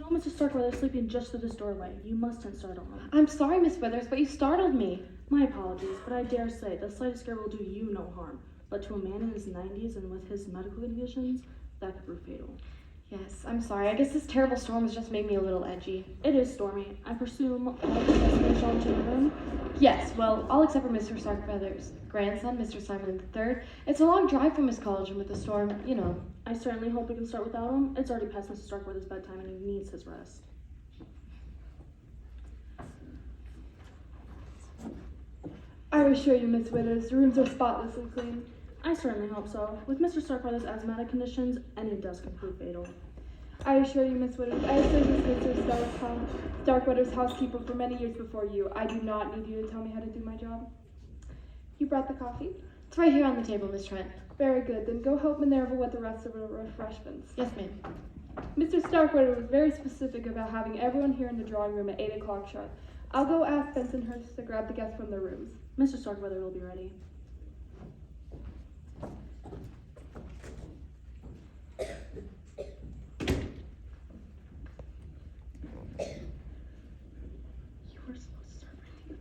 know Mr. Starkweather is sleeping just through this doorway. You mustn't startle him. I'm sorry, Miss Withers, but you startled me. My apologies, but I dare say the slightest scare will do you no harm. But to a man in his 90s and with his medical conditions, that could prove fatal. Yes, I'm sorry. I guess this terrible storm has just made me a little edgy. It is stormy. I presume all the guests finished on to your room? Yes, well, all except for Mr. Starkweather's grandson, Mr. Simon III. It's a long drive from his college, and with the storm, you know. I certainly hope we can start without him. It's already past Mr. Starkweather's bedtime and he needs his rest. I assure you, Miss Withers, the rooms are spotlessly clean. I certainly hope so. With Mr. Starkweather's asthmatic conditions, any dust can prove fatal. I assure you, Miss Withers, I have served as Mr. Starkweather's housekeeper for many years before you. I do not need you to tell me how to do my job. You brought the coffee? It's right here on the table, Miss Trent. Very good. Then go help Minerva with the rest of the refreshments. Yes, ma'am. Mr. Starkweather was very specific about having everyone here in the drawing room at 8 o'clock sharp. I'll go ask Bensonhurst to grab the guests from their rooms. Mr. Starkweather will be ready. You were supposed to start reading.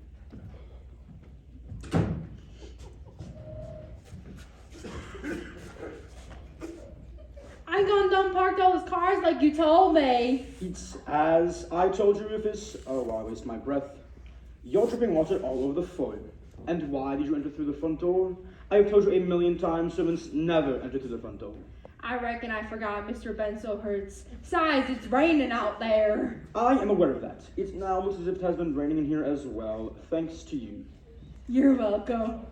I gone done parked all his cars like you told me. It's as I told you, Rufus. Oh, I waste my breath. You're dripping water all over the floor. And why did you enter through the front door? I have told you a million times, servants never enter through the front door. I reckon I forgot Mr. Bensonhurst. Besides, it's raining out there. I am aware of that. It now looks as if it has been raining in here as well, thanks to you. You're welcome.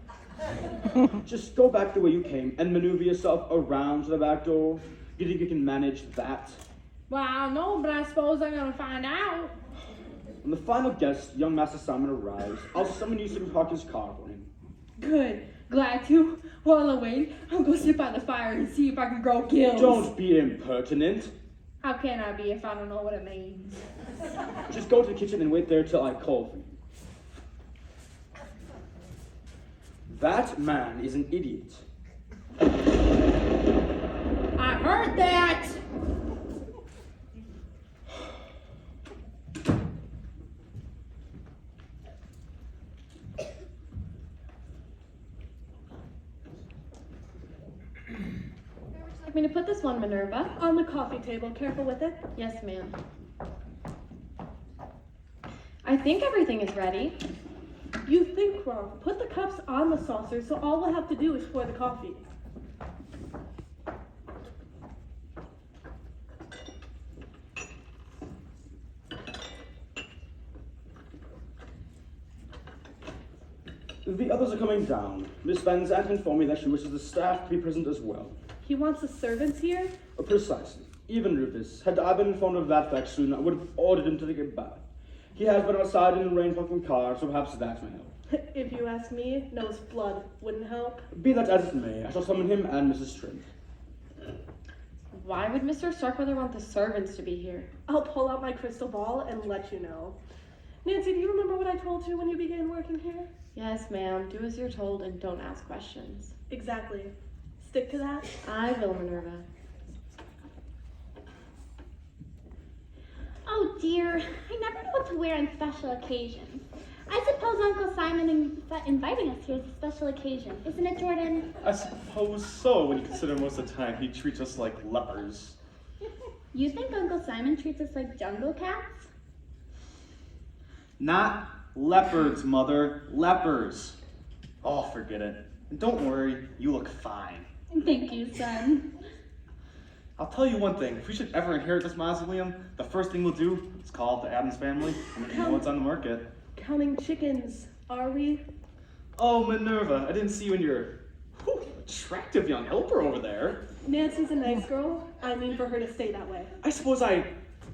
Just go back the way you came and maneuver yourself around to the back door. You think you can manage that? Well, I don't know, but I suppose I'm gonna find out. When the final guest, young Master Simon, arrives, I'll summon you so you can park his car for him. Good. Glad to. While I wait, I'll go sit by the fire and see if I can grow gills. Don't be impertinent. How can I be if I don't know what it means? Just go to the kitchen and wait there till I call for you. That man is an idiot. I heard that. Like me to put this one, Minerva? On the coffee table. Careful with it. Yes, ma'am. I think everything is ready. You think wrong. Put the cups on the saucer so all we'll have to do is pour the coffee. The others are coming down. Miss Van Zandt informed me that she wishes the staff to be present as well. He wants the servants here? Precisely. Even Rufus. Had I been informed of that fact soon, I would have ordered him to take a bath. He has been outside in the rain from car, so perhaps that may help. If you ask me, Noah's blood wouldn't help. Be that as it may, I shall summon him and Mrs. Trent. Why would Mr. Starkweather want the servants to be here? I'll pull out my crystal ball and let you know. Nancy, do you remember what I told you when you began working here? Yes, ma'am. Do as you're told and don't ask questions. Exactly. Stick to that. I will, Minerva. Oh dear, I never know what to wear on special occasions. I suppose Uncle Simon inviting us here is a special occasion, isn't it, Jordan? I suppose so, when you consider most of the time he treats us like lepers. You think Uncle Simon treats us like jungle cats? Not leopards, Mother. Lepers. Oh, forget it. And don't worry, you look fine. Thank you, son. I'll tell you one thing. If we should ever inherit this mausoleum, the first thing we'll do is call up the Addams family and let them know what's on the market. Counting chickens, are we? Oh, Minerva, I didn't see you in your attractive young helper over there. Nancy's a nice girl. I mean for her to stay that way. I suppose I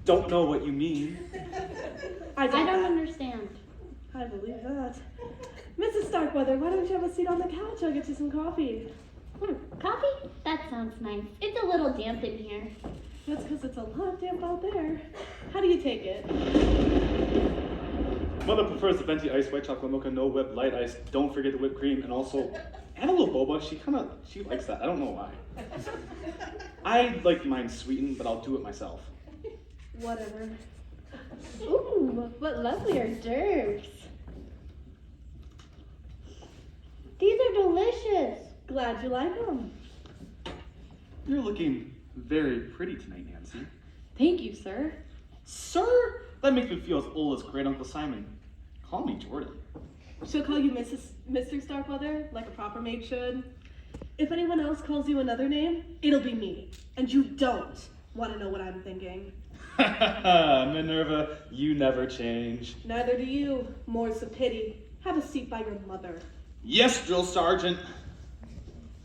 don't know what you mean. I I don't understand. I believe that. Mrs. Starkweather, why don't you have a seat on the couch? I'll get you some coffee. Coffee? That sounds nice. It's a little damp in here. That's because it's a lot damp out there. How do you take it? Mother prefers the venti ice, white chocolate mocha, no whip, light ice. Don't forget the whipped cream, and also and a little boba. She likes that. I don't know why. I like mine sweetened, but I'll do it myself. Whatever. Ooh, what lovely hors d'oeuvres. These are delicious. Glad you like them. You're looking very pretty tonight, Nancy. Thank you, sir. Sir? That makes me feel as old as Great Uncle Simon. Call me Jordan. She'll call you Mr. Starkweather, like a proper maid should. If anyone else calls you another name, it'll be me. And you don't want to know what I'm thinking. Minerva, you never change. Neither do you. More's the pity. Have a seat by your mother. Yes, Drill Sergeant.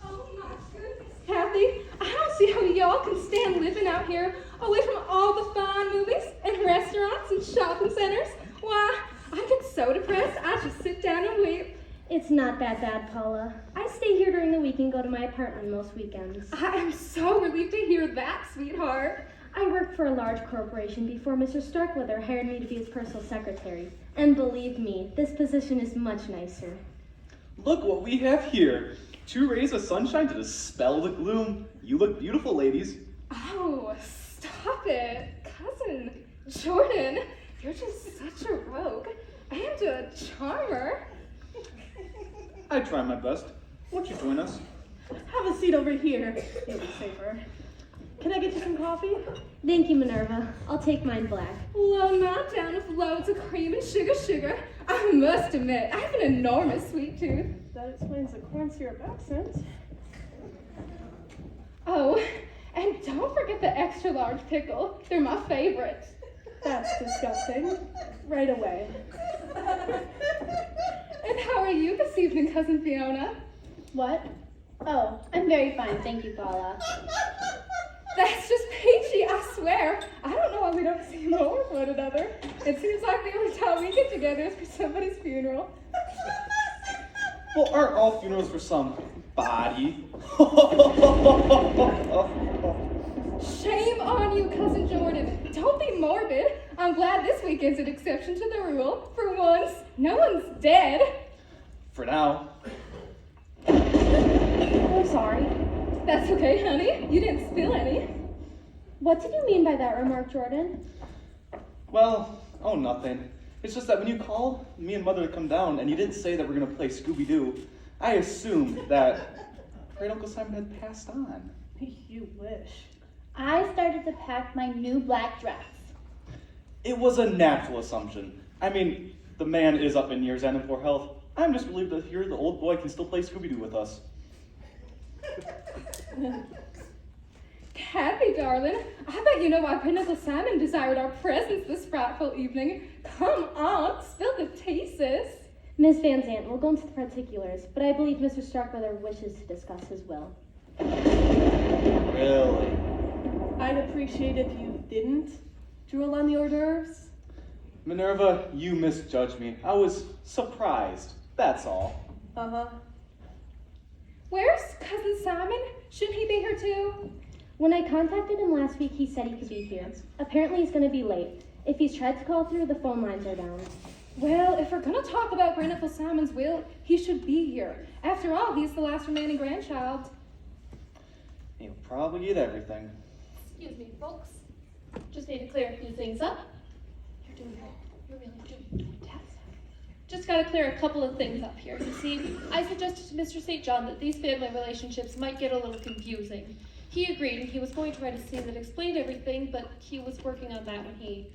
Oh my goodness, Kathy, I don't see how y'all can stand living out here away from all the fine movies and restaurants and shopping centers. Why, I get so depressed, I just sit down and weep. It's not that bad, Paula. I stay here during the week and go to my apartment most weekends. I am so relieved to hear that, sweetheart. I worked for a large corporation before Mr. Starkweather hired me to be his personal secretary. And believe me, this position is much nicer. Look what we have here. 2 rays of sunshine to dispel the gloom. You look beautiful, ladies. Oh, stop it. Cousin Jordan, you're just such a rogue and a charmer. I try my best. Won't you join us? Have a seat over here. It'll be safer. Can I get you some coffee? Thank you, Minerva. I'll take mine black. Well, not down with loads of cream and sugar. I must admit, I have an enormous sweet tooth. That explains the corn syrup accent. Oh, and don't forget the extra large pickle. They're my favorite. That's disgusting. Right away. And how are you this evening, Cousin Fiona? What? Oh, I'm very fine, thank you, Paula. That's just peachy, I swear. I don't know why we don't see more of one another. It seems like the only time we get together is for somebody's funeral. Well, aren't all funerals for somebody? Shame on you, Cousin Jordan. Don't be morbid. I'm glad this weekend's an exception to the rule. For once, no one's dead. For now. I'm sorry. That's okay, honey. You didn't spill any. What did you mean by that remark, Jordan? Well, oh, nothing. It's just that when you called me and Mother to come down and you didn't say that we're going to play Scooby-Doo, I assumed that Great Uncle Simon had passed on. You wish. I started to pack my new black dress. It was a natural assumption. I mean, the man is up in years and in poor health. I'm just relieved to hear the old boy can still play Scooby-Doo with us. Kathy, darling, I bet you know why Great Uncle Simon desired our presence this frightful evening. Come on, spill the tea, sis. Miss Van Zandt, we'll go into the particulars, but I believe Mr. Starkweather wishes to discuss his will. Really? I'd appreciate if you didn't drool on the hors d'oeuvres. Minerva, you misjudged me. I was surprised. That's all. Uh-huh. Where's Cousin Simon? Shouldn't he be here too? When I contacted him last week, he said he could be here. Apparently he's going to be late. If he's tried to call through, the phone lines are down. Well, if we're gonna talk about Great Uncle Simon's will, he should be here. After all, he's the last remaining grandchild. He'll probably get everything. Excuse me, folks. Just need to clear a few things up. You're doing great. You're really doing fantastic. Just gotta clear a couple of things up here. You see, I suggested to Mr. St. John that these family relationships might get a little confusing. He agreed, and he was going to write a scene that explained everything, but he was working on that when he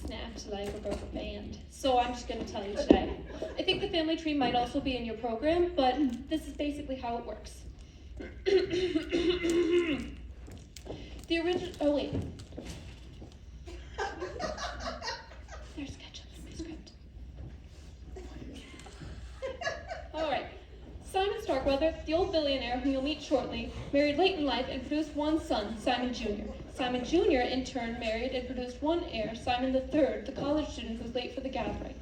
snapped like a rubber band. So I'm just gonna tell you today. I think the family tree might also be in your program, but this is basically how it works. The original, oh wait. There's ketchup in my script. Alright. Simon Starkweather, the old billionaire whom you'll meet shortly, married late in life and produced one son, Simon Jr. Simon Jr. in turn married and produced one heir, Simon III, the college student who was late for the gathering.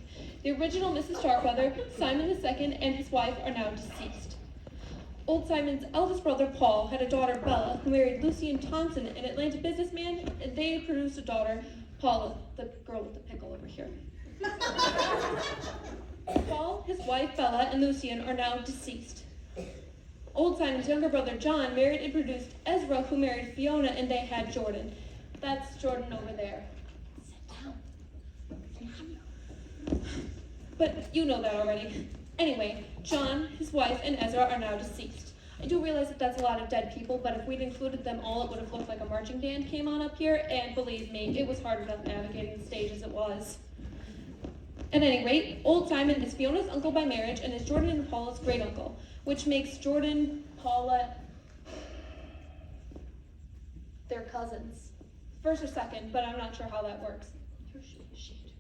The original Mrs. Starkweather, Simon II, and his wife are now deceased. Old Simon's eldest brother, Paul, had a daughter, Bella, who married Lucien Thompson, an Atlanta businessman, and they produced a daughter, Paula, the girl with the pickle over here. Paul, his wife, Bella, and Lucien are now deceased. Old Simon's younger brother, John, married and produced Ezra, who married Fiona, and they had Jordan. That's Jordan over there. But you know that already. Anyway, John, his wife, and Ezra are now deceased. I do realize that that's a lot of dead people, but if we'd included them all, it would have looked like a marching band came on up here, and believe me, it was hard enough navigating the stage as it was. At any rate, old Simon is Fiona's uncle by marriage and is Jordan and Paula's great uncle, which makes Jordan, Paula, their cousins. First or second, but I'm not sure how that works. You're ashamed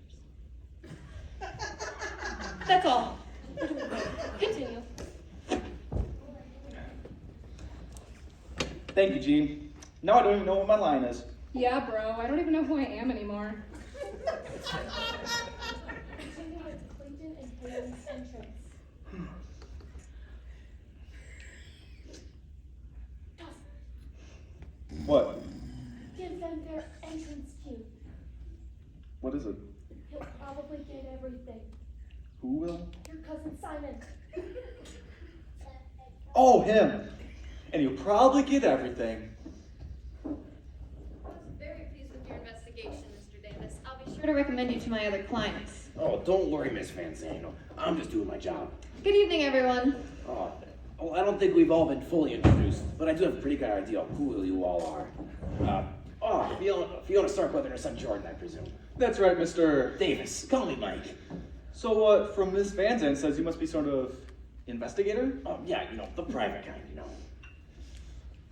of yourself. That's all. Continue. Thank you, Gene. Now I don't even know what my line is. Yeah, bro, I don't even know who I am anymore. Clayton and Haley's entrance. What? Give them their entrance cue. What is it? He'll probably get everything. Who will? Your cousin Simon. Oh, him. And he'll probably get everything. I was very pleased with your investigation, Mr. Davis. I'll be sure to recommend you to my other clients. Oh, don't worry, Miss Van Zandt. I'm just doing my job. Good evening, everyone. Oh, I don't think we've all been fully introduced, but I do have a pretty good idea of who you all are. Fiona Starkweather and her son Jordan, I presume. That's right, Mr. Davis, call me Mike. So, from Miss Van Zandt says you must be sort of investigator? Yeah, the private kind,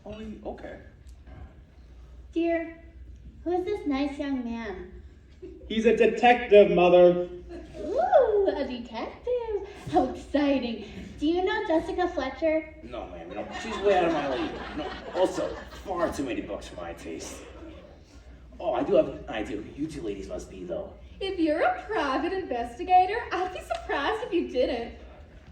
Oh, okay. Dear, who is this nice young man? He's a detective, Mother. Ooh, a detective. How exciting. Do you know Jessica Fletcher? No, ma'am, she's way out of my league. Also, far too many books for my taste. Oh, I do have an idea who you two ladies must be, though. If you're a private investigator, I'd be surprised if you didn't.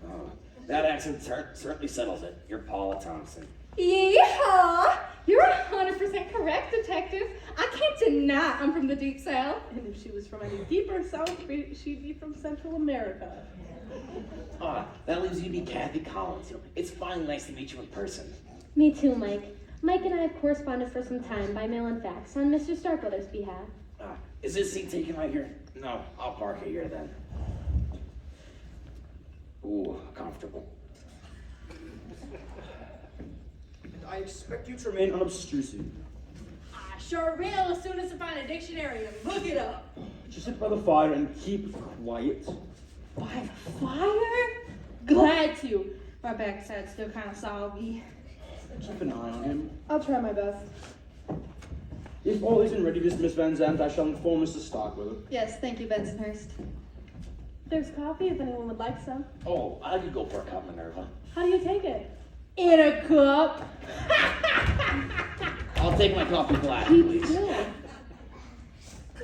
Oh, that accent certainly settles it. You're Paula Thompson. Yeehaw! You're 100% correct, detective. I can't deny I'm from the Deep South. And if she was from any deeper south, she'd be from Central America. That leaves you to be Kathy Collins. It's finally nice to meet you in person. Me too, Mike. Mike and I have corresponded for some time by mail and fax on Mr. Starkweather's behalf. Is this seat taken right here? No, I'll park it here then. Ooh, comfortable. I expect you to remain unobtrusive. I sure will as soon as I find a dictionary and look it up. Just sit by the fire and keep quiet. By the fire? Glad to. My backside's still kind of soggy. Keep an eye on him. I'll try my best. If all is in readiness, Miss Van Zandt, I shall inform Mr. Starkweather. Yes, thank you, Bensonhurst. There's coffee if anyone would like some. Oh, I could go for a cup, Minerva. How do you take it? In a cup. I'll take my coffee black, please.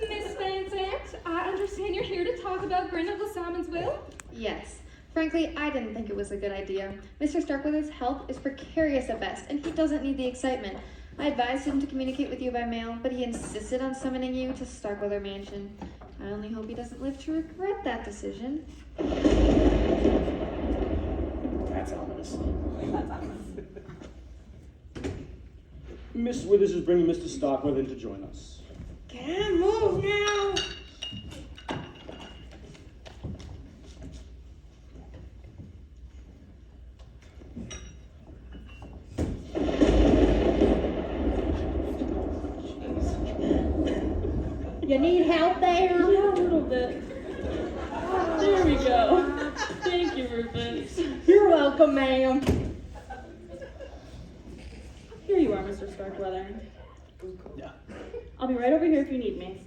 Miss Van Zandt, I understand you're here to talk about Grand Uncle Simon's will? Yes. Frankly, I didn't think it was a good idea. Mr. Starkweather's health is precarious at best, and he doesn't need the excitement. I advised him to communicate with you by mail, but he insisted on summoning you to Starkweather Mansion. I only hope he doesn't live to regret that decision. That's ominous. Miss Withers is bringing Mr. Starkweather in to join us. Can I move now? You need help there? Yeah, a little bit. There we go. Thank you, Rufus. You're welcome, ma'am. Here you are, Mr. Starkweather. Yeah. I'll be right over here if you need me.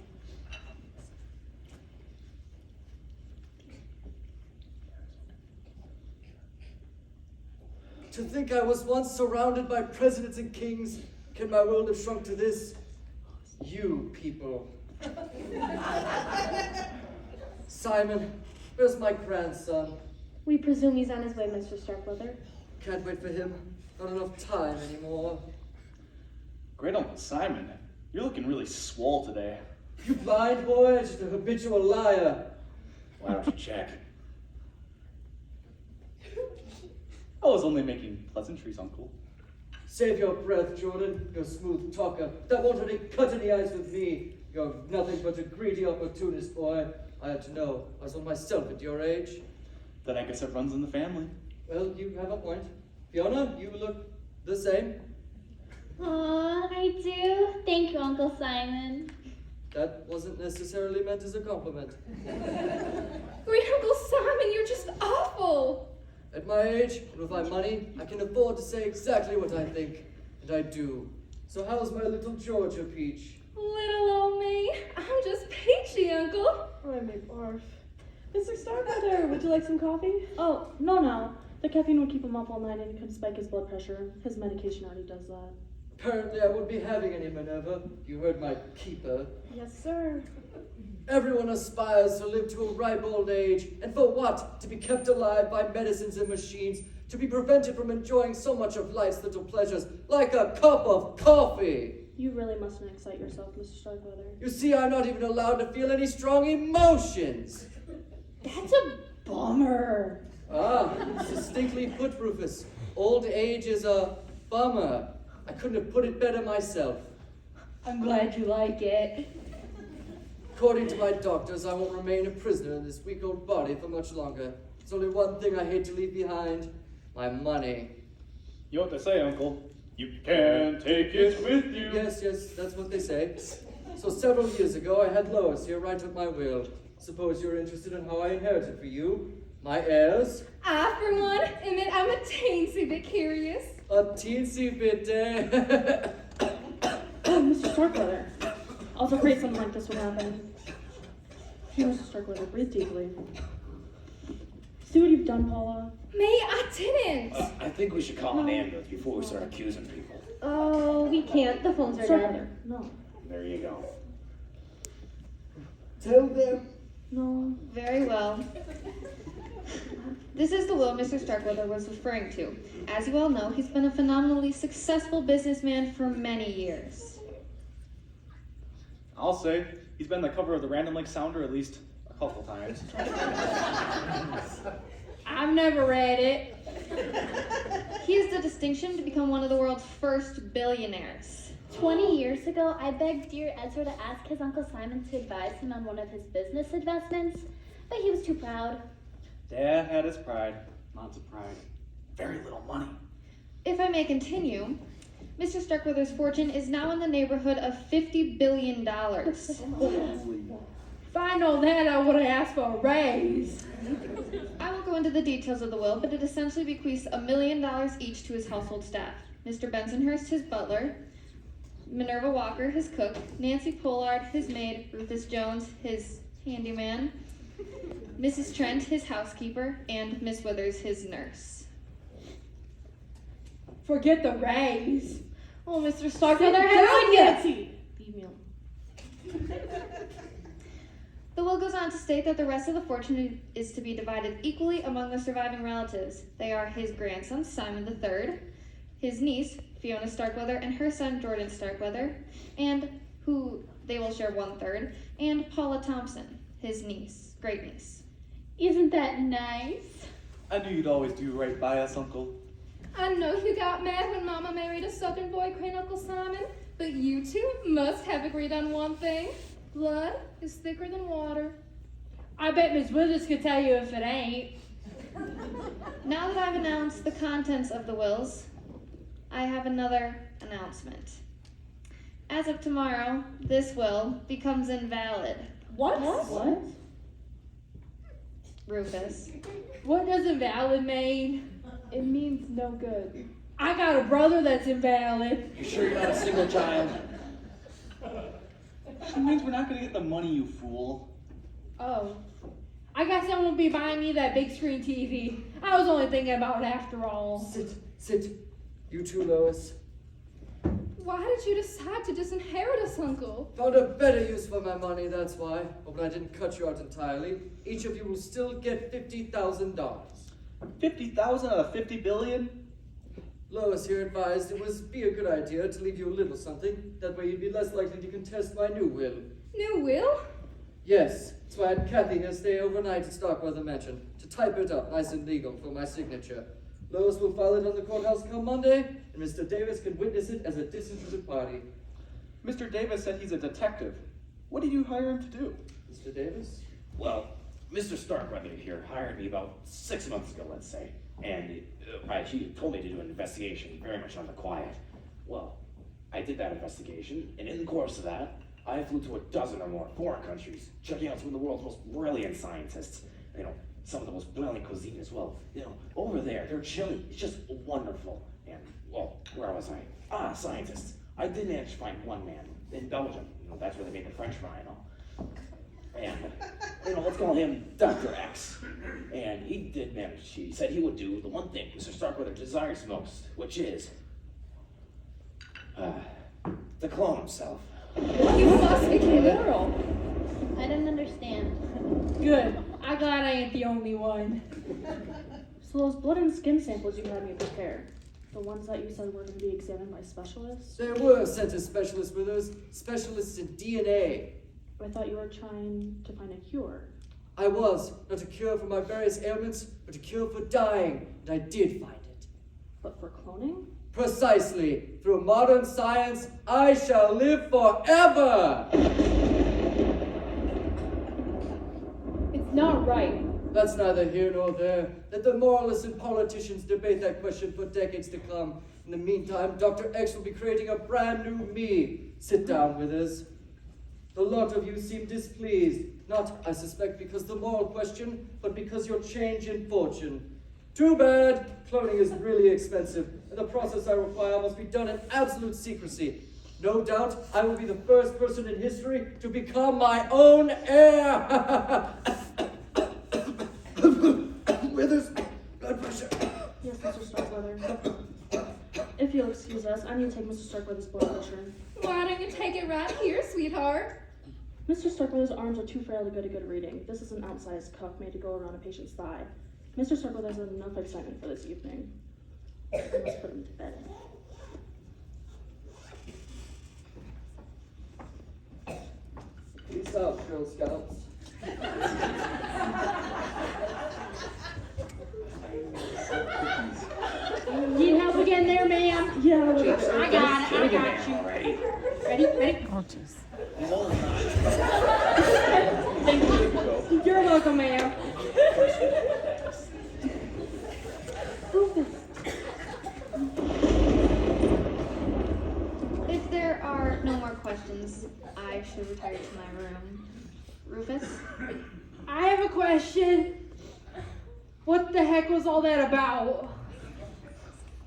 To think I was once surrounded by presidents and kings, can my world have shrunk to this? You people. Simon, where's my grandson? We presume he's on his way, Mr. Starkweather. Can't wait for him. Not enough time anymore. Great Uncle Simon, you're looking really swole today. You blind boy, just a habitual liar. Why don't you check? I was only making pleasantries, Uncle. Save your breath, Jordan. You're a smooth talker. That won't really cut any ice with me. You're nothing but a greedy opportunist, boy. I had to know. I was one myself at your age. Then I guess it runs in the family. Well, you have a point. Fiona, you look the same. Aw, I do. Thank you, Uncle Simon. That wasn't necessarily meant as a compliment. Great Uncle Simon, you're just awful. At my age, and with my money, I can afford to say exactly what I think. And I do. So how's my little Georgia Peach? Little old me. I'm just peachy, Uncle. I may barf. Mr. Starkweather, would you like some coffee? Oh, no. The caffeine would keep him up all night and could spike his blood pressure. His medication already does that. Apparently I won't be having any, Minerva. You heard my keeper. Yes, sir. Everyone aspires to live to a ripe old age. And for what? To be kept alive by medicines and machines. To be prevented from enjoying so much of life's little pleasures, like a cup of coffee. You really mustn't excite yourself, Mr. Starkweather. You see, I'm not even allowed to feel any strong emotions. That's a bummer. Ah, distinctly put, Rufus. Old age is a bummer. I couldn't have put it better myself. I'm glad you like it. According to my doctors, I won't remain a prisoner in this weak old body for much longer. There's only one thing I hate to leave behind. My money. You know what they say, Uncle? You can take it with you. Yes, that's what they say. So several years ago, I had Lois here write up my will. Suppose you're interested in how I inherited for you. My heirs. I, for one, admit I'm a teensy bit curious. A teensy bit, Oh, Mr. Starkweather. I was afraid something like this would happen. Here, Mr. Starkweather, breathe deeply. See what you've done, Paula? Me, I didn't. I think we should call an ambulance before we start accusing people. Oh, we can't. The phones are Starkweather, dead. no. There you go. Tell them. No. Very well. This is the will Mr. Starkweather was referring to. As you all know, he's been a phenomenally successful businessman for many years. I'll say he's been the cover of the Random Lake Sounder at least a couple times. I've never read it. He has the distinction to become one of the world's first billionaires. 20 years ago, I begged dear Ezra to ask his Uncle Simon to advise him on one of his business investments, but he was too proud. Dad had his pride, lots of pride. Very little money. If I may continue, Mr. Starkweather's fortune is now in the neighborhood of $50 billion. If I know that, I would have asked for a raise. I won't go into the details of the will, but it essentially bequeaths $1 million each to his household staff. Mr. Bensonhurst, his butler, Minerva Walker, his cook, Nancy Pollard, his maid, Rufus Jones, his handyman, Mrs. Trent, his housekeeper, and Miss Withers, his nurse. Forget the raise. Oh, Mr. Starkweather Sit had down, one yet. Nancy. Email. The will goes on to state that the rest of the fortune is to be divided equally among the surviving relatives. They are his grandson, Simon III, his niece, Fiona Starkweather, and her son, Jordan Starkweather, and who they will share 1/3, and Paula Thompson, his niece, great niece. Isn't that nice? I knew you'd always do right by us, Uncle. I know you got mad when Mama married a Southern boy, Great Uncle Simon, but you two must have agreed on one thing. Blood is thicker than water. I bet Miss Withers could tell you if it ain't. Now that I've announced the contents of the wills, I have another announcement. As of tomorrow, this will becomes invalid. What? What? Rufus. What does invalid mean? It means no good. I got a brother that's invalid. You sure you're not a single child? It means we're not gonna get the money, you fool. Oh. I guess I won't be buying me that big screen TV. I was only thinking about it after all. Sit. You too, Lois. Why did you decide to disinherit us, Uncle? Found a better use for my money, that's why. Hoping I didn't cut you out entirely. Each of you will still get $50,000. 50,000 out of 50 billion? Lois here advised it would be a good idea to leave you a little something. That way you'd be less likely to contest my new will. New will? Yes, that's why I had Kathy here stay overnight at Starkweather Mansion to type it up nice and legal for my signature. Lois will file it on the courthouse come Monday, and Mr. Davis can witness it as a disinterested party. Mr. Davis said he's a detective. What did you hire him to do? Mr. Davis? Well, Mr. Starkweather here hired me about 6 months ago, let's say, and he told me to do an investigation very much on the quiet. Well, I did that investigation, and in the course of that, I flew to a dozen or more foreign countries, checking out some of the world's most brilliant scientists. You know, some of the most brilliant cuisine as well. You know, over there, their chili is just wonderful. And, well, where was I? Ah, scientists. I did manage to find one man in Belgium. You know, that's where they made the French fry and all. And, you know, let's call him Dr. X. And he said he would do the one thing Mr. Starkweather desires most, which is, to clone himself. You must be literal. I didn't understand. Good. I'm glad I ain't the only one. So those blood and skin samples you had me prepare, the ones that you said were going to be examined by specialists? There were sent to specialists with us, specialists in DNA. I thought you were trying to find a cure. I was, not a cure for my various ailments, but a cure for dying, and I did find it. But for cloning? Precisely. Through modern science, I shall live forever! It's not right. That's neither here nor there. Let the moralists and politicians debate that question for decades to come. In the meantime, Dr. X will be creating a brand new me. Sit down, Withers. The lot of you seem displeased, not, I suspect, because the moral question, but because your change in fortune. Too bad. Cloning is really expensive, and the process I require must be done in absolute secrecy. No doubt, I will be the first person in history to become my own heir. Withers, blood pressure. Yes, Mr. Starkweather. If you'll excuse us, I need to take Mr. Starkweather's blood pressure. Why don't you take it right here, sweetheart? Mr. Starkweather's arms are too frail to go to good reading. This is an outsized cuff made to go around a patient's thigh. Mr. Starkweather has had enough excitement for this evening. I must put him to bed. Peace out, Girl Scouts. Need help again there, ma'am? Yeah, I got you. Ready? Oh, jeez. Thank you. You're welcome, ma'am. If there are no more questions, I should retire to my room. Rufus? I have a question. What the heck was all that about?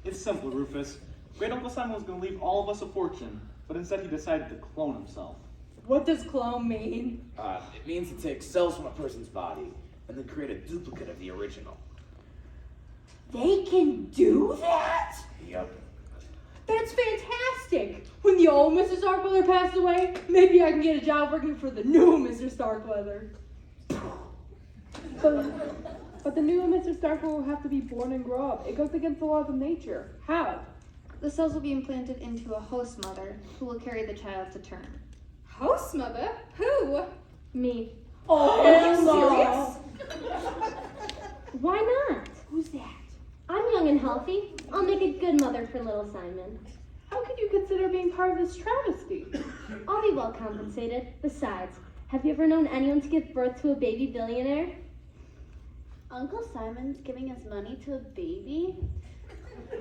It's simple, Rufus. Great Uncle Simon was going to leave all of us a fortune, but instead he decided to clone himself. What does clone mean? It means to take cells from a person's body and then create a duplicate of the original. They can do that? Yep. That's fantastic! When the old Mr. Starkweather passed away, maybe I can get a job working for the new Mr. Starkweather. But the new Mr. Starkweather will have to be born and grow up. It goes against the laws of nature. How? The cells will be implanted into a host mother who will carry the child to term. Host mother? Who? Me. Oh, Are you serious? Why not? Who's that? I'm young and healthy. I'll make a good mother for little Simon. How could you consider being part of this travesty? I'll be well compensated. Besides, have you ever known anyone to give birth to a baby billionaire? Uncle Simon's giving his money to a baby?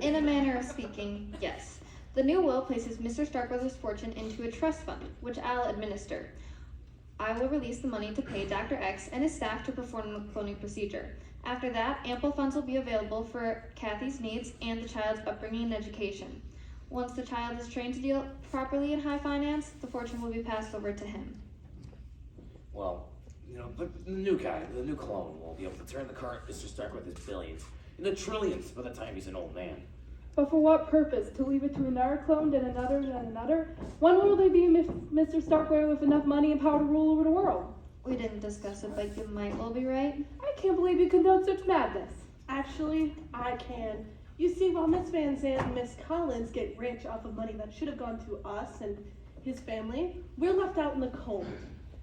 In a manner of speaking, yes. The new will places Mr. Starkweather's fortune into a trust fund, which I'll administer. I will release the money to pay Dr. X and his staff to perform the cloning procedure. After that, ample funds will be available for Kathy's needs and the child's upbringing and education. Once the child is trained to deal properly in high finance, the fortune will be passed over to him. Well, you know, the new guy, the new clone, will be able to turn the current Mr. Starkweather's billions into trillions by the time he's an old man. But for what purpose? To leave it to another clone, then another, then another? When will they be Mr. Starkweather with enough money and power to rule over the world? We didn't discuss it, but you might well be right. I can't believe you condone such madness. Actually, I can. You see, while Miss Van Zandt and Miss Collins get rich off of money that should have gone to us and his family, we're left out in the cold.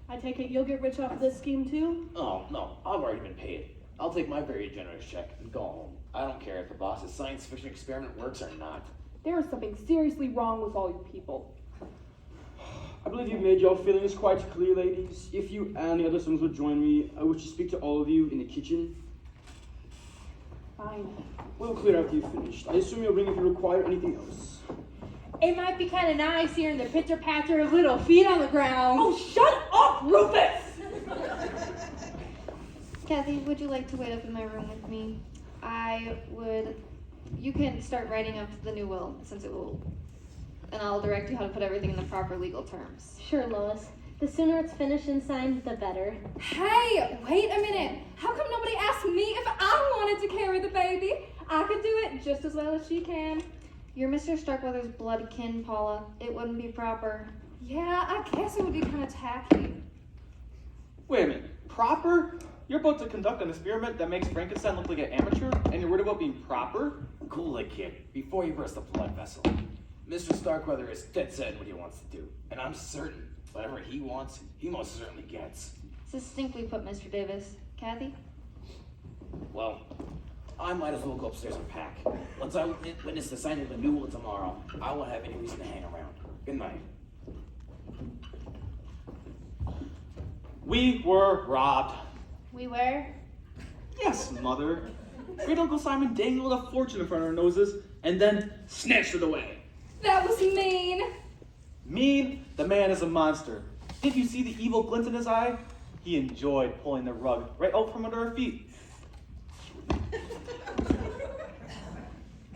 I take it you'll get rich off of this scheme too? Oh, no, I've already been paid. I'll take my very generous check and go home. I don't care if the boss's science fiction experiment works or not. There is something seriously wrong with all you people. I believe you've made your feelings quite clear, ladies. If you and the other sons would join me, I wish to speak to all of you in the kitchen. Fine. We'll clear after you've finished. I assume you'll ring if you require anything else. It might be kind of nice hearing the pitter patter of little feet on the ground. Oh, shut up, Rufus! Kathy, would you like to wait up in my room with me? You can start writing up the new will, since it will, and I'll direct you how to put everything in the proper legal terms. Sure, Lois. The sooner it's finished and signed, the better. Hey, wait a minute. How come nobody asked me if I wanted to carry the baby? I could do it just as well as she can. You're Mr. Starkweather's blood kin, Paula. It wouldn't be proper. Yeah, I guess it would be kind of tacky. Wait a minute. Proper? You're about to conduct an experiment that makes Frankenstein look like an amateur, and you're worried about being proper? Cool it, kid. Before you burst the blood vessel. Mr. Starkweather is dead set in what he wants to do. And I'm certain whatever he wants, he most certainly gets. Succinctly put, Mr. Davis. Kathy? Well, I might as well go upstairs and pack. Once I witness the signing of the new will tomorrow, I won't have any reason to hang around. Good night. We were robbed. We were? Yes, Mother. Great Uncle Simon dangled a fortune in front of our noses and then snatched it away. That was mean. Mean? The man is a monster. Did you see the evil glint in his eye? He enjoyed pulling the rug right out from under our feet.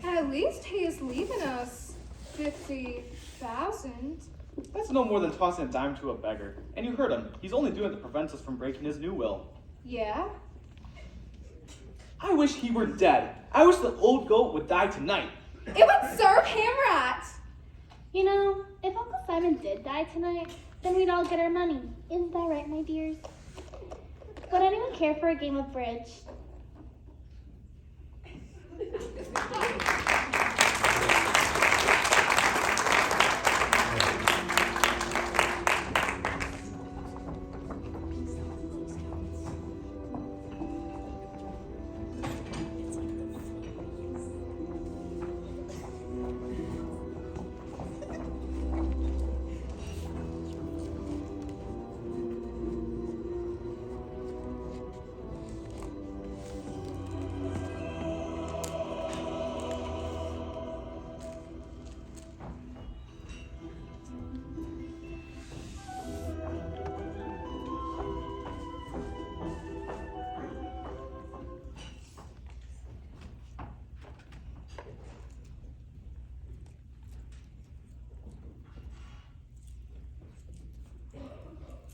At least he is leaving us 50,000. That's no more than tossing a dime to a beggar. And you heard him. He's only doing it to prevent us from breaking his new will. Yeah? I wish he were dead. I wish the old goat would die tonight. It would serve him right. You know, if Uncle Simon did die tonight, then we'd all get our money. Isn't that right, my dears? Would anyone care for a game of bridge?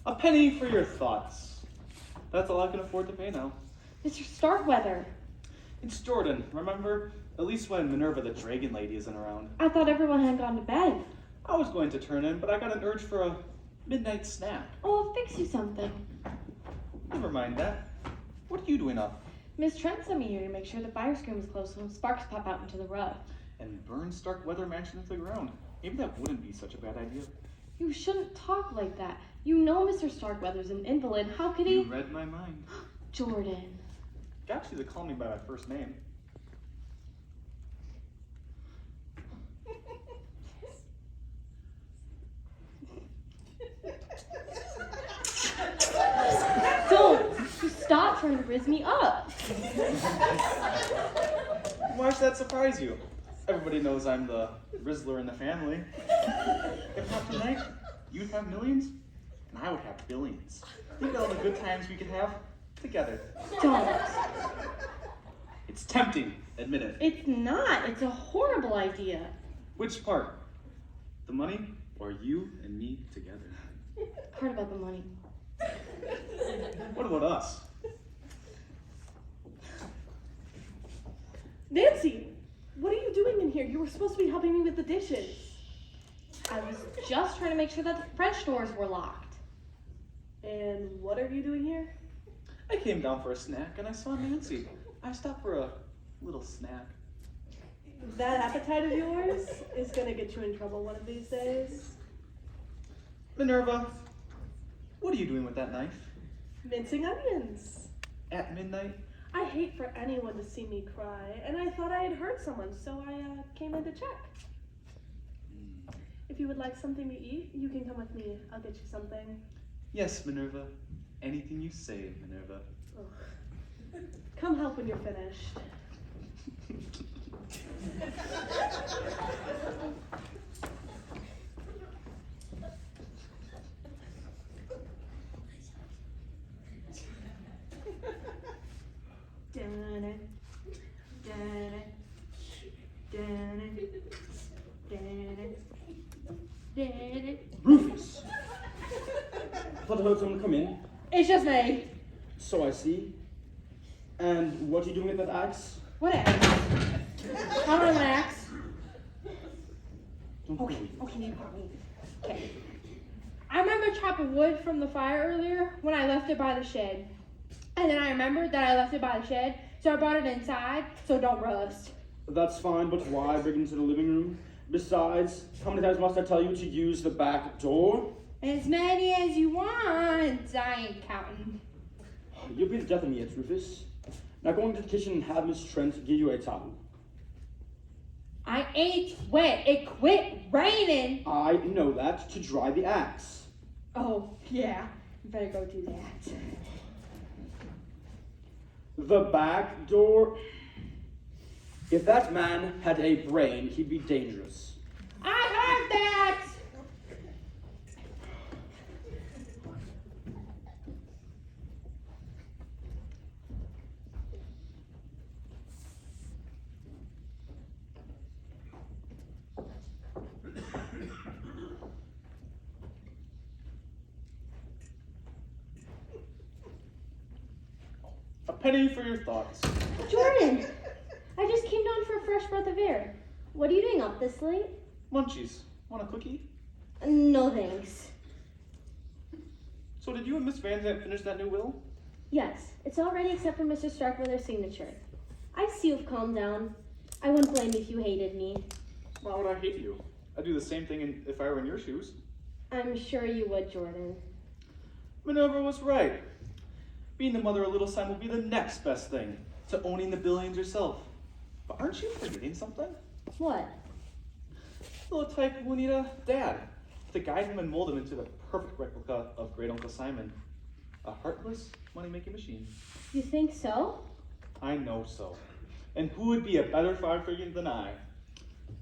A penny for your thoughts. That's all I can afford to pay now. Mr. Starkweather, It's Jordan, remember? At least when Minerva the Dragon Lady isn't around. I thought everyone had gone to bed. I was going to turn in, but I got an urge for a midnight snack. Oh, I'll fix you something. Never mind that. What are you doing up? Miss Trent sent me here to make sure the fire screen was closed so sparks pop out into the rug. And burn Starkweather Mansion into the ground. Maybe that wouldn't be such a bad idea. You shouldn't talk like that. You know Mr. Starkweather's an invalid. How could he? You read my mind. Jordan. Got you to call me by my first name. Don't! You stop trying to rizz me up. Why should that surprise you? Everybody knows I'm the Rizzler in the family. If not tonight, you'd have millions, and I would have billions. Think of all the good times we could have together. Don't. It's tempting, admit it. It's not. It's a horrible idea. Which part? The money, or you and me together? Part about the money. What about us? Nancy, what are you doing in here? You were supposed to be helping me with the dishes. I was just trying to make sure that the French doors were locked. And what are you doing here? I came down for a snack and I saw Nancy. I stopped for a little snack. That appetite of yours is gonna get you in trouble one of these days. Minerva, what are you doing with that knife? Mincing onions. At midnight? I hate for anyone to see me cry, and I thought I had hurt someone, so I came in to check. If you would like something to eat, you can come with me. I'll get you something. Yes, Minerva. Anything you say, Minerva. Oh. Come help when you're finished. Rufus! I thought I heard someone come in. It's just me. So I see. And what are you doing with that axe? What axe? I don't have an axe. Don't Okay, worry. okay, you got me. Okay. I remember chopping wood from the fire earlier when I left it by the shed. And then I remembered that I left it by the shed, so I brought it inside so it don't rust. That's fine, but why bring it into the living room? Besides, how many times must I tell you to use the back door? As many as you want. I ain't counting. You'll be the death of me, it's Rufus. Now go into the kitchen and have Miss Trent give you a towel. I ain't wet. It quit raining. I know that, to dry the axe. Oh, yeah. You better go do that. The back door. If that man had a brain, he'd be dangerous. I heard that! A penny for your thoughts. Jordan! I just came down for a fresh breath of air. What are you doing up this late? Munchies. Want a cookie? No thanks. So did you and Miss Van Zandt finish that new will? Yes, it's all ready except for Mr. Starkweather's signature. I see you've calmed down. I wouldn't blame you if you hated me. Why would I hate you? I'd do the same thing if I were in your shoes. I'm sure you would, Jordan. Minerva was right. Being the mother of little Simon will be the next best thing to owning the billions yourself. But aren't you forgetting something? What? Little tyke will need a dad to guide him and mold him into the perfect replica of great Uncle Simon. A heartless, money-making machine. You think so? I know so. And who would be a better father figure than I?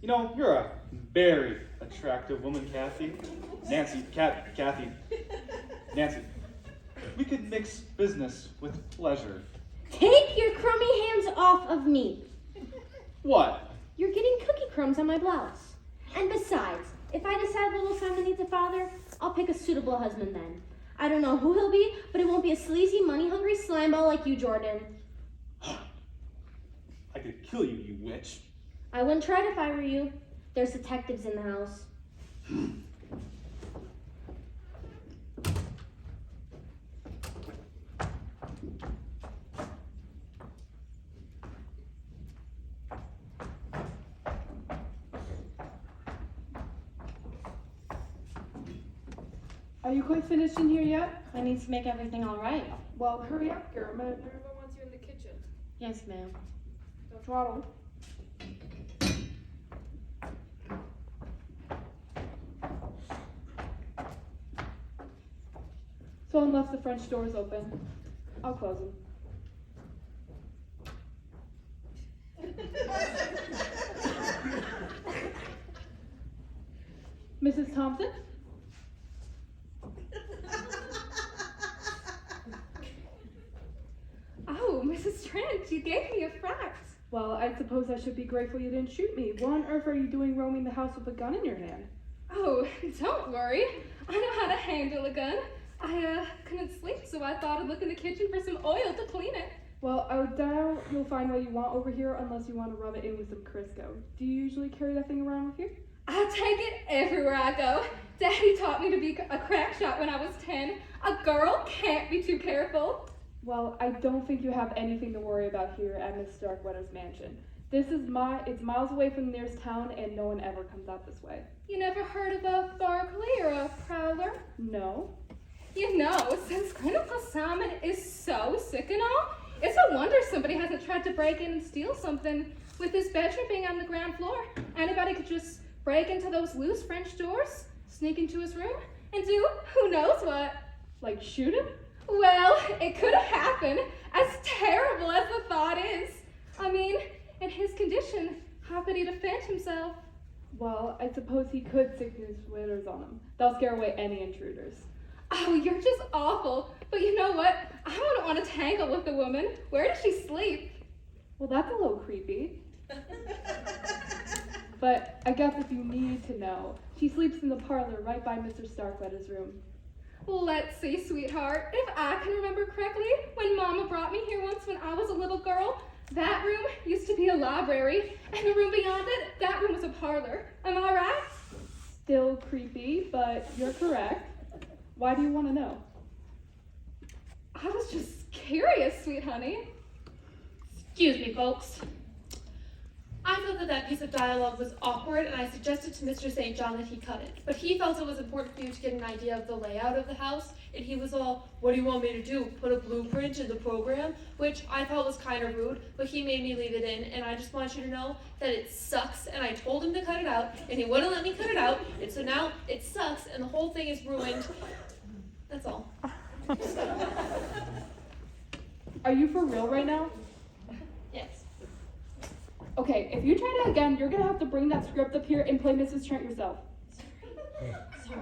You know, you're a very attractive woman, Kathy. Kathy. Nancy. We could mix business with pleasure. Take your crummy hands off of me. What? You're getting cookie crumbs on my blouse. And besides, if I decide little Simon needs a father, I'll pick a suitable husband then. I don't know who he'll be, but it won't be a sleazy, money-hungry slimeball like you, Jordan. I could kill you, you witch. I wouldn't try it if I were you. There's detectives in the house. Are you quite finished in here yet? I need to make everything all right. Well, hurry up, girl. Everyone wants you in the kitchen. Yes, ma'am. Don't twaddle. Someone left the French doors open. I'll close them. Mrs. Thompson? Oh, Mrs. Trent, you gave me a fright. Well, I suppose I should be grateful you didn't shoot me. What on earth are you doing roaming the house with a gun in your hand? Oh, don't worry. I know how to handle a gun. I couldn't sleep, so I thought I'd look in the kitchen for some oil to clean it. Well, I doubt you'll find what you want over here unless you want to rub it in with some Crisco. Do you usually carry that thing around with you? I take it everywhere I go. Daddy taught me to be a crack shot when I was 10. A girl can't be too careful. Well, I don't think you have anything to worry about here at Miss Starkweather's mansion. It's miles away from the nearest town, and no one ever comes out this way. You never heard of a Barkley or a Prowler? No? You know, since Grandpa Simon is so sick and all, it's a wonder somebody hasn't tried to break in and steal something. With his bedroom being on the ground floor, anybody could just break into those loose French doors, sneak into his room, and do who knows what. Like shoot him? Well, it could happen, as terrible as the thought is. I mean, in his condition, how could he defend himself? Well, I suppose he could stick his sweaters on him. They'll scare away any intruders. Oh, you're just awful. But you know what? I wouldn't want to tangle with the woman. Where does she sleep? Well, that's a little creepy. But I guess if you need to know, she sleeps in the parlor right by Mr. Starkletter's room. Let's see, sweetheart. If I can remember correctly, when Mama brought me here once when I was a little girl, that room used to be a library, and the room beyond it, that room was a parlor. Am I right? Still creepy, but you're correct. Why do you want to know? I was just curious, sweet honey. Excuse me, folks. I thought that piece of dialogue was awkward, and I suggested to Mr. St. John that he cut it. But he felt it was important for you to get an idea of the layout of the house, and he was all, "What do you want me to do? Put a blueprint in the program?" Which I thought was kind of rude, but he made me leave it in, and I just want you to know that it sucks, and I told him to cut it out, and he wouldn't let me cut it out, and so now it sucks, and the whole thing is ruined. That's all. Are you for real right now? Yes. Okay, if you try that again, you're gonna have to bring that script up here and play Mrs. Trent yourself. Sorry.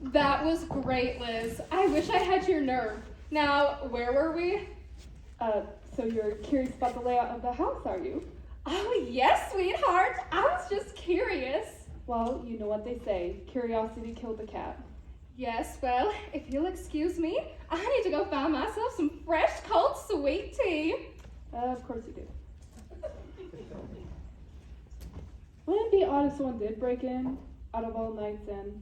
That was great, Liz. I wish I had your nerve. Now, where were we? So you're curious about the layout of the house, are you? Oh, yes, sweetheart. I was just curious. Well, you know what they say, curiosity killed the cat. Yes, well, if you'll excuse me, I need to go find myself some fresh, cold, sweet tea. Of course you do. Wouldn't it be odd if someone did break in out of all nights and...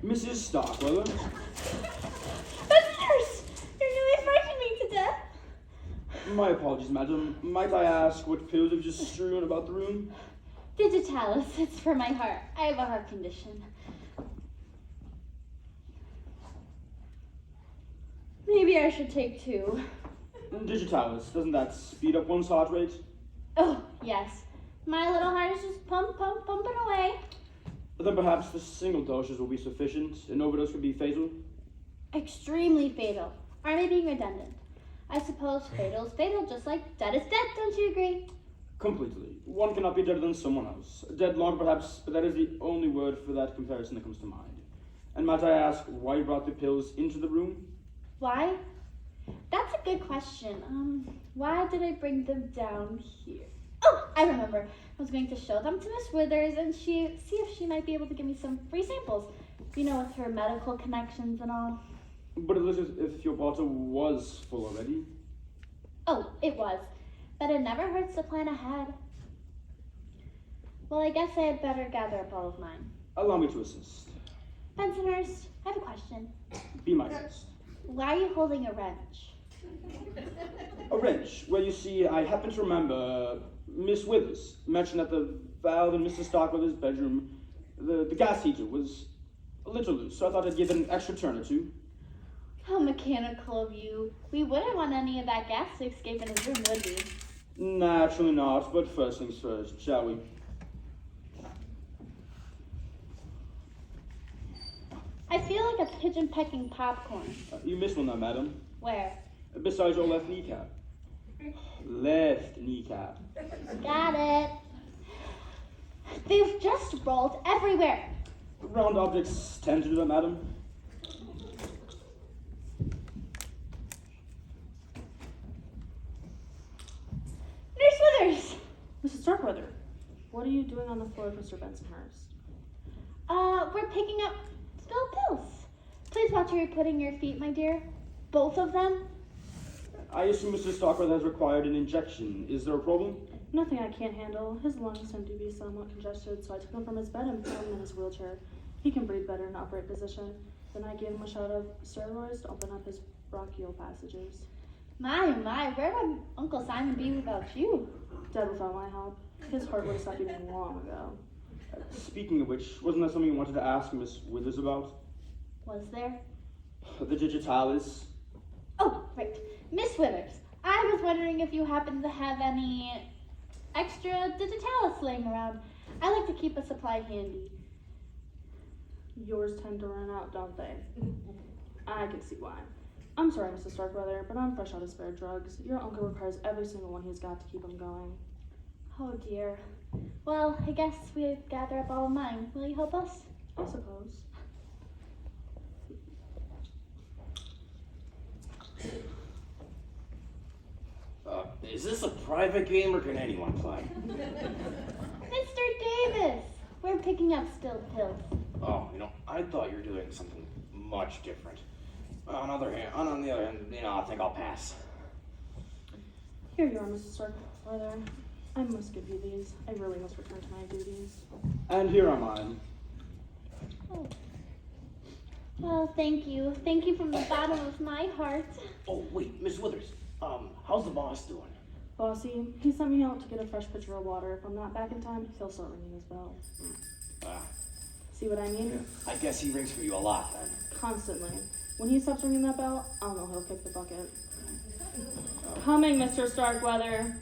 Mrs. Starkweather? Visitors! You're nearly frightening me to death. My apologies, madam. Might I ask what pills have you strewn about the room? Digitalis, it's for my heart. I have a heart condition. Maybe I should take 2. Digitalis, doesn't that speed up one's heart rate? Oh, yes. My little heart is just pumping away. Then perhaps the single doses will be sufficient. An overdose could be fatal. Extremely fatal. Or am I being redundant? I suppose fatal is fatal, just like dead is dead, don't you agree? Completely. One cannot be deader than someone else. Dead longer perhaps, but that is the only word for that comparison that comes to mind. And might I ask why you brought the pills into the room? Why? That's a good question. Why did I bring them down here? Oh, I remember. I was going to show them to Miss Withers and see if she might be able to give me some free samples. You know, with her medical connections and all. But it looks as if your bottle was full already. Oh, it was. But it never hurts to plan ahead. Well, I guess I had better gather up all of mine. Allow me to assist. Bensonhurst, I have a question. Be my guest. Why are you holding a wrench? A wrench. Well, you see, I happen to remember Miss Withers mentioned that the valve in Mr. Starkweather's bedroom, the gas heater was a little loose, so I thought I'd give it an extra turn or two. How mechanical of you. We wouldn't want any of that gas to escape in his room, would we? Naturally not, but first things first, shall we? I feel like a pigeon pecking popcorn. You missed one there, madam. Where? Besides your left kneecap. Left kneecap. Got it. They've just rolled everywhere. Round objects tend to do that, madam. Nurse Withers! Mrs. Starkweather, what are you doing on the floor with Mr. Bensonhurst? We're picking up spilled pills. Please watch where you're putting your feet, my dear. Both of them. I assume Mr. Starkweather has required an injection. Is there a problem? Nothing I can't handle. His lungs seem to be somewhat congested, so I took him from his bed and put him in his wheelchair. He can breathe better in an upright position. Then I gave him a shot of steroids to open up his bronchial passages. My, where would Uncle Simon be without you? Dead without my help. His heart would have stopped beating long ago. Speaking of which, wasn't that something you wanted to ask Miss Withers about? Was there? The digitalis. Oh, right. Miss Withers, I was wondering if you happen to have any extra digitalis laying around. I like to keep a supply handy. Yours tend to run out, don't they? I can see why. I'm sorry, Mrs. Starkweather, but I'm fresh out of spare drugs. Your uncle requires every single one he's got to keep him going. Oh dear. Well, I guess we gather up all of mine. Will you help us? I suppose. Is this a private game or can anyone play? Mr. Davis! We're picking up still pills. Oh, I thought you were doing something much different. On the other hand, I think I'll pass. Here you are, Mrs. Starkweather. I must give you these. I really must return to my duties. And here are mine. Oh. Well, thank you. Thank you from the bottom of my heart. Oh, wait, Miss Withers. How's the boss doing? Bossy, he sent me out to get a fresh pitcher of water. If I'm not back in time, he'll start ringing his bell. See what I mean? I guess he rings for you a lot then. Constantly. When he stops ringing that bell, I'll know he'll kick the bucket. Coming, Mr. Starkweather.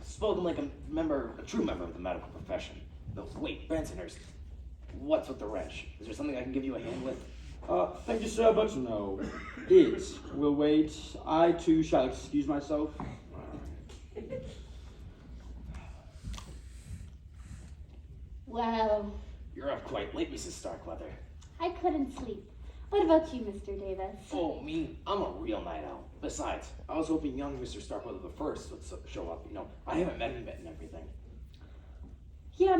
Spoken like a true member of the medical profession. No, wait, Bensonhurst. What's with the wrench? Is there something I can give you a hand with? Thank you, sir, but no. It will wait. I too shall excuse myself. Well, You're up quite late, Mrs. Starkweather. I couldn't sleep. What about you, Mr. Davis? Oh, me? I'm a real night owl. Besides, I was hoping young Mr. Starkweather the first would show up. I haven't met him yet and everything. Yeah,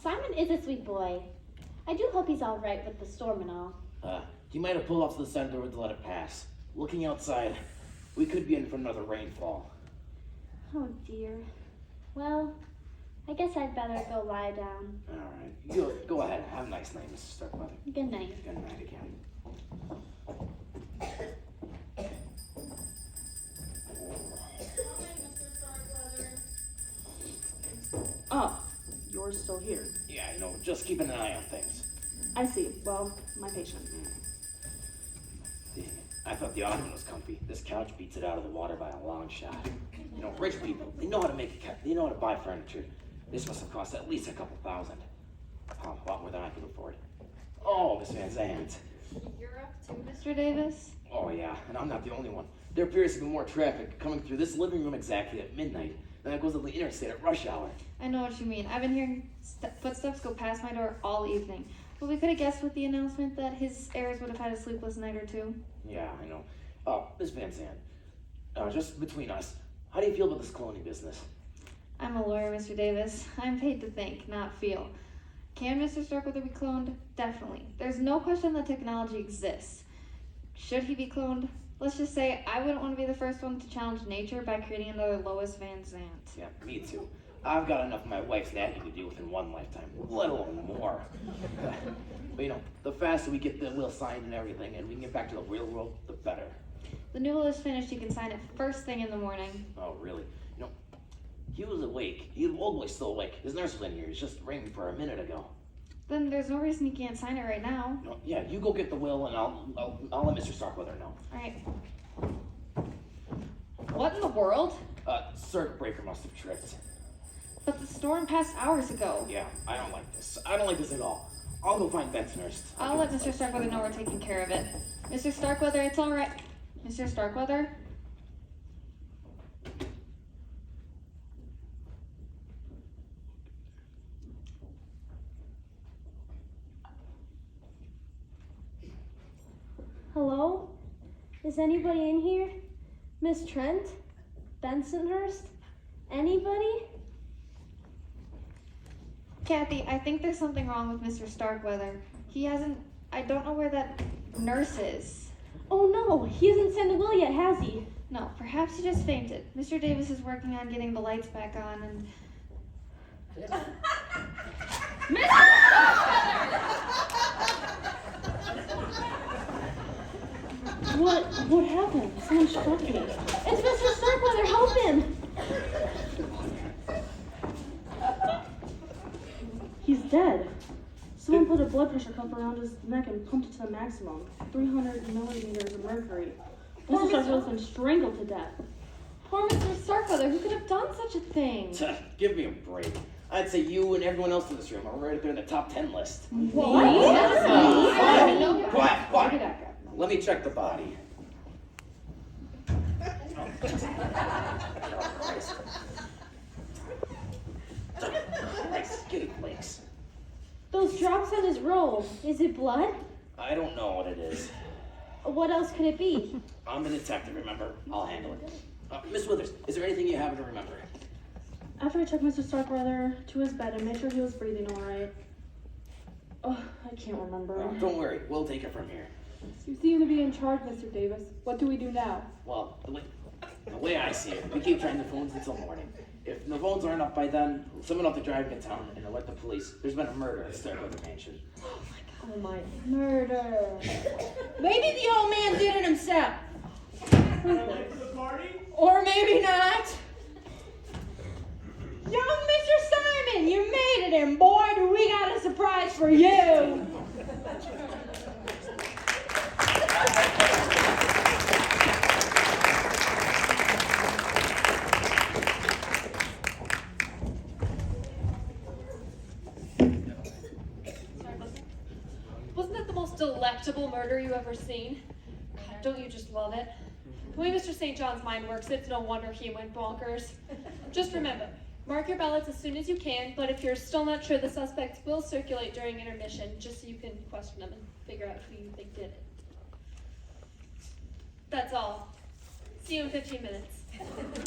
Simon is a sweet boy. I do hope he's all right with the storm and all. He might have pulled off to the side door to let it pass. Looking outside, we could be in for another rainfall. Oh dear. Well, I guess I'd better go lie down. All right. Go ahead. Have a nice night, Mrs. Starkweather. Good night. Good night again. Oh, you're still here. Yeah, just keeping an eye on things. I see. Well, my patient. Dang it. I thought the ottoman was comfy. This couch beats it out of the water by a long shot. Rich people, they know how to they know how to buy furniture. This must have cost at least a couple thousand. Oh, a lot more than I could afford. Oh, Miss Van Zandt. You're up too, Mr. Davis? Oh, yeah, and I'm not the only one. There appears to be more traffic coming through this living room exactly at midnight than it goes on the interstate at rush hour. I know what you mean. I've been hearing footsteps go past my door all evening. But we could have guessed with the announcement that his heirs would have had a sleepless night or two. Yeah, I know. Miss Van Zandt, just between us, how do you feel about this cloning business? I'm a lawyer, Mr. Davis. I'm paid to think, not feel. Can Mr. Starkweather be cloned? Definitely. There's no question that technology exists. Should he be cloned? Let's just say I wouldn't want to be the first one to challenge nature by creating another Lois Van Zandt. Yeah, me too. I've got enough of my wife's nagging to deal with in one lifetime, let alone more. But the faster we get the will signed and everything, and we can get back to the real world, the better. The new will is finished. You can sign it first thing in the morning. Oh, really? He was awake. The old boy's still awake. His nurse was in here. He's just ringing for a minute ago. Then there's no reason you can't sign it right now. No, yeah, you go get the will, and I'll let Mr. Starkweather know. All right. What in the world? Circuit breaker must have tripped. But the storm passed hours ago. Yeah, I don't like this. I don't like this at all. I'll go find Bensonhurst. I'll let Mr. Starkweather know we're taking care of it. Mr. Starkweather, it's all right. Mr. Starkweather? Hello? Is anybody in here? Miss Trent? Bensonhurst? Anybody? Kathy, I think there's something wrong with Mr. Starkweather. I don't know where that nurse is. Oh no, he hasn't sent a will yet, has he? No, perhaps he just fainted. Mr. Davis is working on getting the lights back on and. What happened? Someone struck me. It's Mr. Starkweather, help him! He's dead. Someone put a blood pressure cuff around his neck and pumped it to the maximum. 300 millimeters of mercury. Mr. Starkweather's been strangled to death. Poor Mr. Starkweather, who could have done such a thing? Give me a break. I'd say you and everyone else in this room are right up there in the top 10 list. Quiet. Let me check the body. Nice skinny flakes. Those drops on his robe, is it blood? I don't know what it is. What else could it be? I'm a detective, remember? I'll handle it. Miss Withers, is there anything you happen to remember? After I took Mr. Starkweather to his bed and made sure he was breathing all right. Oh, I can't remember. Don't worry, we'll take it from here. You seem to be in charge, Mr. Davis. What do we do now? Well, the way I see it, we keep trying the phones until morning. If the phones aren't up by then, someone will have to drive into town and alert the police. There's been a murder at Starkweather Mansion. Oh my. Murder. Maybe the old man did it himself. Or maybe not. Young Mr. Simon, you made it, and boy, do we got a surprise for you. Wasn't that the most delectable murder you ever seen? God, don't you just love it? The way Mr. St. John's mind works, it's no wonder he went bonkers. Just remember, mark your ballots as soon as you can, but if you're still not sure, the suspects will circulate during intermission, just so you can question them and figure out who you think did it. That's all. See you in 15 minutes.